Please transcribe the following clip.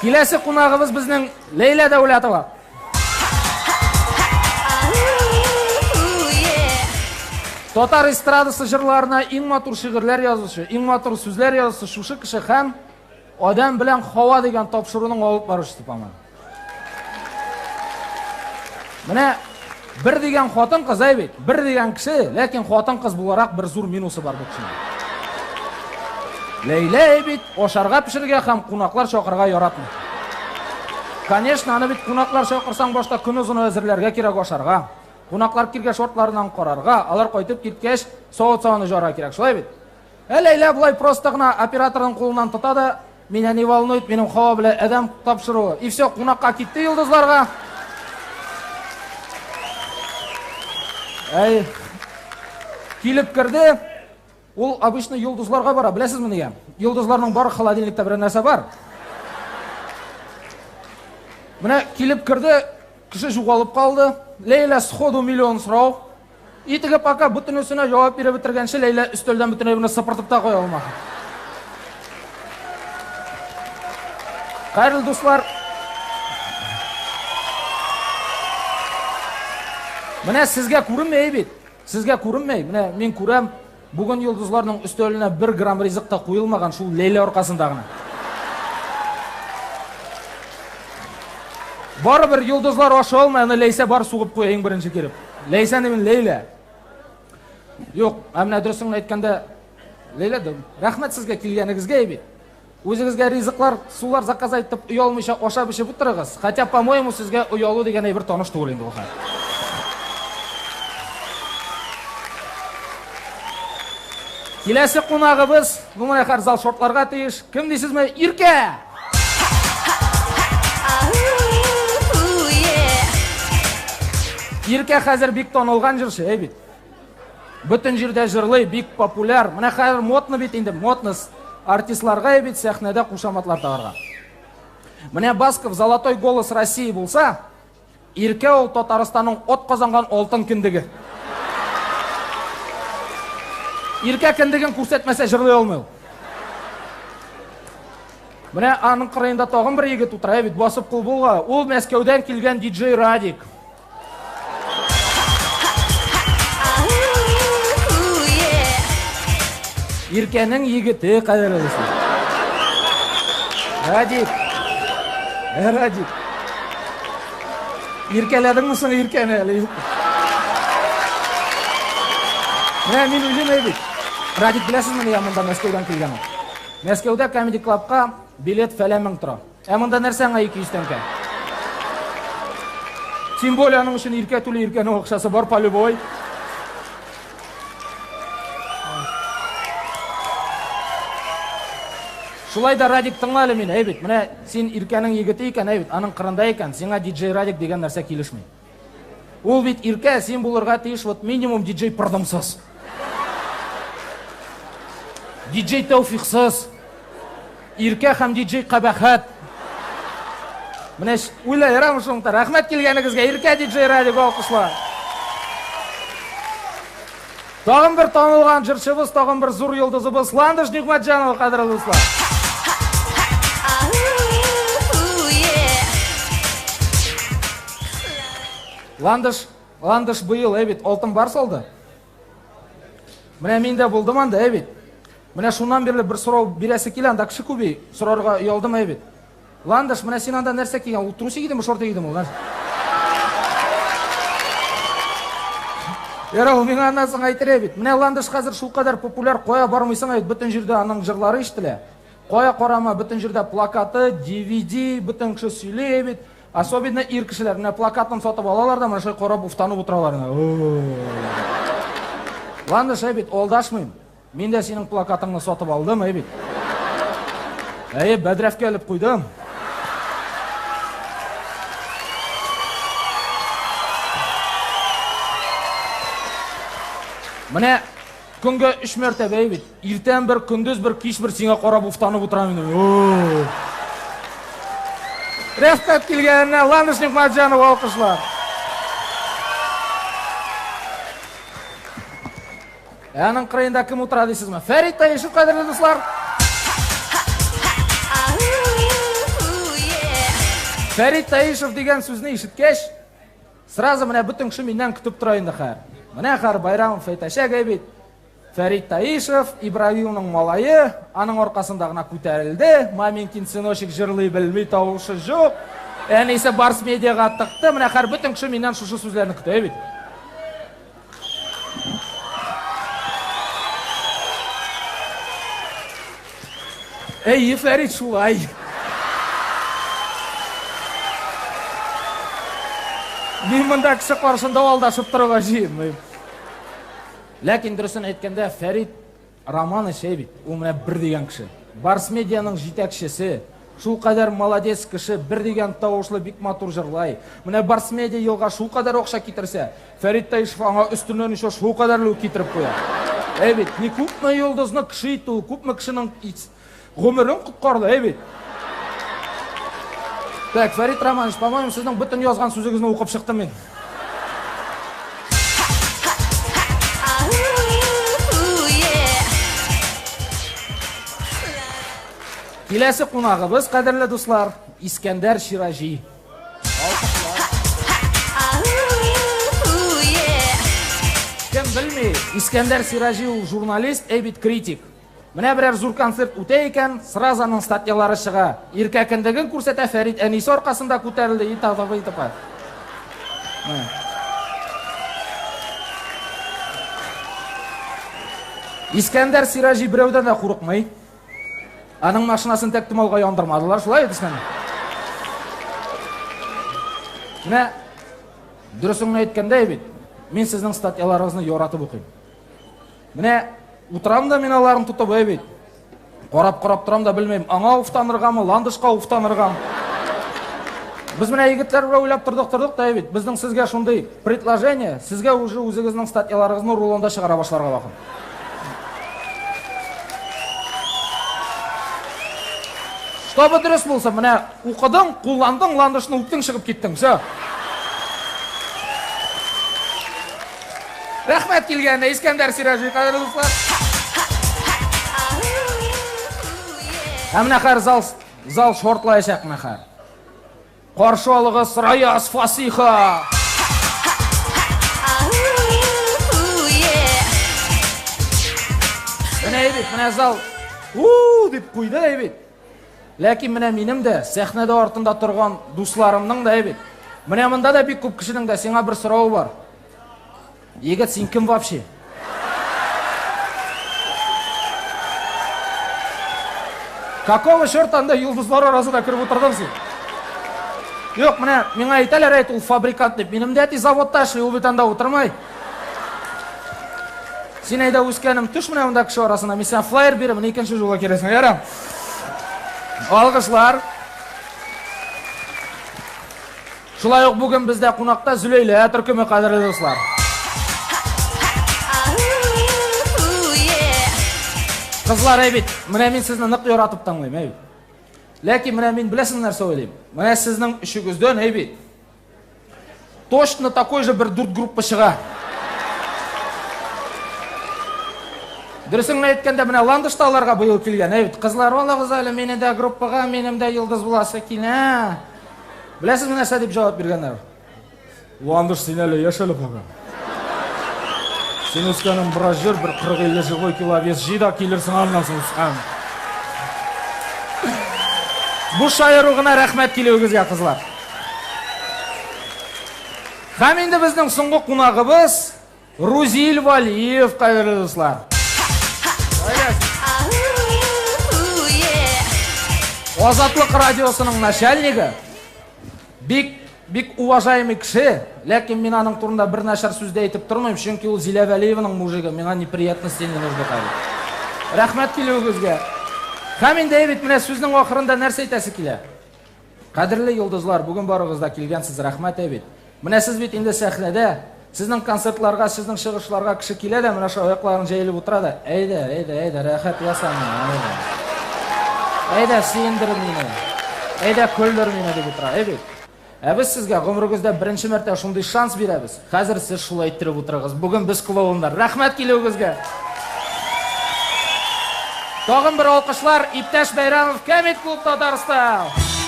Келесі қонағымыз біздің Лейла Дәулетова. Татар эстрадасы жырларына ең матур шигырьләр язучы, ең матур сүзләр язучы шушы кеше һәм адам белән һава дигән тапшыруның алып баручысы Паман. Менә бер дигән хатын кыз бит, бер дигән кеше, ләкин хатын кыз буларак бер зур минусы бар бу кешенең. Лейла бит ашарга пешерергә һәм кунаклар чакырга яратмый. Конечно, аны бит кунаклар чакырсаң башта көн узын әзерләргә кирәк ашарга. Кунаклар киргәч шортларынан карарга, алар кайтып киткәч соус-сауны жарга кирәк. Шулай бит. Лейла булай просто гына операторның кулынан тота да, "Меня не волнует, минем һава белән адам тапшыруы." И все, кунакка китте йолдызларга. Килеп керде. Ул обычно йолдызларга бара, беләсезме нигә? Йолдызларның бар холодильникта бер нәрсә бар. Менә килеп керде, кеше югалып калды. Лейла сходу миллион сорау. И теге пока бөтенесенә җавап биреп бетергәнче Лейла өстәлдән бөтенләй буны сыпыртып та куя алмады. Кайрыл дуслар. Менә сезгә күренмәй бит. Сезгә күренмәй. Менә мин күрәм, бүген йолдызларның өстәленә 1 грамм ризык та куелмаган шул Лейла аркасында гына. Барыбер йолдызлар аша алмай, аны Лейса бар сугып куя иң беренче киреп. Лейса немен Лейла. Юк, менә дөресен әйткәндә Лейла, рәхмәт сезгә килгәнегезгә бит. Үзегезгә ризыклар, сулар заказ итеп уялмыйча ашап эчеп утырыгыз. Хотя, по-моему, сезгә уялу дигән әйбер таныш түгел инде ул хәл. Киләсе кунагыбыз, бу менә һәр зал шортларга тиеш. Кем дисезме? Иркә. Иркә хәзер бик танылган җырчы, бит. Бөтен җирдә җырлый, бик популяр. Менә хәзер модны бит инде, модныс артистларга бит сәхнәдә кушаматлар тагырга. Менә Басков Золотой голос России булса, Иркә ул Татарстанның от казанган алтын киндиге. Иркә киндиген күрсәтмәсә җырлый алмый. Менә аның кырыенда тагын бер егет утыра бит, басып кул булга. Ул Мәскәүдән килгән диджей Радик. Иркәнең егете кадерле дуслар. Радик. Радик. Иркәләдеңме соң Иркәне әле? Менә мин уйлыйм бит. Радик беләсезме нигә монда Мәскәүдән килгән? Мәскәүдә Comedy Club'ка билет фәлән мең тора. Монда нәрсәңә 200 тәңкә? Тем более аның өчен Иркә түле, Иркәнең акчасы бар полюбой. Шулай да Радик тыңлады мин, бит. Менә син Иркәнең егете икән, бит. Аның кырында икән. Сиңа диджей Радик дигән нәрсә килешми. Ул бит Иркә, син булырга тиеш вот минимум диджей Продымсыз. Диджей Тәүфиксыз. Иркә һәм диджей Кабахат. Менә уйла ярамы шунда. Рәхмәт килгәнегезгә, Иркә диджей Радик алкышлар. Тагын бер танылган җырчыбыз, тагын бер зур йолдызыбыз Ландыш Нигъмәтҗанова, кадерле дуслар. Ландыш быел, бит, алтын бар салды. Менә мин дә булдым анда, бит. Менә шуннан бирле бер сорау бирәсе килә, анда кеше күбей, сорарга уялдым, бит. Ландыш, менә син анда нәрсә кигән? Ул трусы кидеме, шорты кидеме ул? Яра, ул миңа анасын әйтер бит. Менә Ландыш хәзер шул кадәр популяр, кая бармыйсың, бит, бөтен җирдә аның җырлары ишетелә. Кая карама, бөтен җирдә плакаты, DVD, бөтен кеше сөйләй, бит. Особенно ир кешеләр, менә плакатын сатып алалар да, менә шулай карап уфтанып утыралар. Ландыш, бит, алдашмыйм. Мин дә синең плакатыңны сатып алдым, бит. Бәдрәфкә алып куйдым. Менә көнгә 3 мәртәбә, бит. Иртән бер, көндез бер, кич бер сиңа карап уфтанып утырам инде. Рәхмәт килгәненә Ландыш Нигъмәтҗанова алкышлар. Аның кырыенда кем утыра дисезме? Фәрит Таишев, кадерле дуслар. Фәрит Таишев деген сөзіне ишіткеш, сразу міне бүтін кіші менен күтіп тұрайынды қар. Міне қар Байрамов айташа кәйбет. Фәрит Таишев, Ибрагимовның малайы, аның орқасындағына көтерілді. Маменькин сыношек жырлай білмей тауышы жоқ. Әнесі Барс медиаға аттықты. Міне қар бүтін кіші менен шушы сөзлерін күтіп. Ей, Фәрит шулай. Мен мұнда кіші қаршында алдашып тұруға жеймін. Ләкин дұрысын айтканда Фәрит романы шейбет. Ол мына бір деген кіші. Барс медианың жетекшісі. Шул қадар молодец кіші, бір деген тауышлы бик матур жырлай. Мына Барс медиа елға шул қадар оқша кетірсе, Фәрит Таишев аңа үстінен еще шул қадарлы кетіріп қоя. Әбет, не көпмі елдызны кіші ету, көпмі кішінің ғұмырын құтқарды, әбет. Так, Фәрит Романович, по-моему, сіздің бүтін yazған сөзіңізді оқып шықтым мен. Келесі қонағыбыз, қадірлі достар, Искендер Ширажи. Кім білмей, Искендер Ширажи ол журналист, әбет критик. Міне бірер зур концерт өте екен, сразаның статьялары шыға. Еркәкіндігін көрсете Фәрит әнесі орқасында көтерілді, етағдығы етіп қай. Искендер Ширажи біреуден де қорықмай. Аның машинасын тәктімалға яндырмадылар, шулай едіскен. Міне, дұрысыңны еткенде ебет, мен сіздің статьяларыңызны yoratып оқим. Міне, ұтырам да мен аларын тұтып ебет. Қорап тұрам да білмейм, аңа ұфтанырғамы, ландышқа ұфтанырғам. Біз міне егітлер ойлап тұрдық да ебет. Біздің сізге шундай предложение, сізге уже өзіңіздің статьяларыңызны рулонда шығара башларға бақын. Чтобы дұрыс болса, міне, ұқыдың, құландың, ландышыны ұптың шығып кеттің, сө. Рахмет келгенде, Искендер Ширажи, қадірлі достар. Әміне қар зал шортлайшақ міне қар. Қаршалығы Сыраяз Фасиха. Міне ебет, міне зал, деп қойды ебет. Ләкин міне менім де, сәхнеде артында тұрған дусларымның да ебет. Міне мұнда да бик көп кішінің де сеңа бір сұрауы бар. Егет, сен кім вообще? Какого шерта анда юлдызлар арасында кіріп отырдың сен? Жоқ, міне, мен айталар айт, ол фабрикант деп. Менім де әті заводта ши, ол бетанда отырмай. Сен айда өскенім түш міне мұнда кіші арасында. Мен сен флайер берім, міне екінші жолға кересің, ярам. Алғышлар. Шулай оқ бүгін бізде қонақта Зүлейле түркімі қадірлі достар. Қызлар әбет, міне мен сізні нық yoratып таңлайым әбет. Ләкин міне мен білесің нәрсе ойлайым. Міне сіздің үшігізден әбет. Точно такой же бір дүрт группа шыға. Дұрысыңны еткенде міне ландышталарға бұйыл келген. Әйбіт, қызлар, ола қызайлы, мені де группаға, менім де йылдыз бұласы келі. Білесіз міне сәдеп жауап бергендер. Ландыш сен әлі ешелі бұға. Сен өскенің біраз жер, бір 40-50 жылғой киловес жида келерсің алынасың ұсқан. Бұл шайыруғына рәхмет келеуіңізге қызлар. Хам енді біздің сұңғы қонағыбыз Рузиль Валиев, қайырлы достар. Азатлық радиосының начальнигі, бик уважаемый кіші, ләкин мен аның турында бір нашар сөзді айтып тұрмайым, чөнки ол Зиля Валиеваның мужигі, меңа неприятностен өзге қайды. Рахмет келеуіңізге. Хам енді әйбет, міне сөздің ақырында нәрсе айтасы келе. Қадірлі йылдызлар, бүгін барығызда келгенсіз, рахмет әйбет. Міне сіз бет енді сәхнеде, сіздің концертларға, сіздің шығышларға кіші келеді, міне аяқларын жайылып отырады. Әйді, рахат ясаны. Әйді, сиіндір мені. Әйді, көлдір мені деп отыра. Әйбет. Біз сізге ғұмырыңызда бірінші мәрте шундай шанс береміз. Қазір сіз шулай айттырып отырыңыз. Бүгін біз клоундар. Рахмет келеуіңізге. Тағын бір алқышлар, Иптәш Байрамов, Кәмет клубта Татарстан.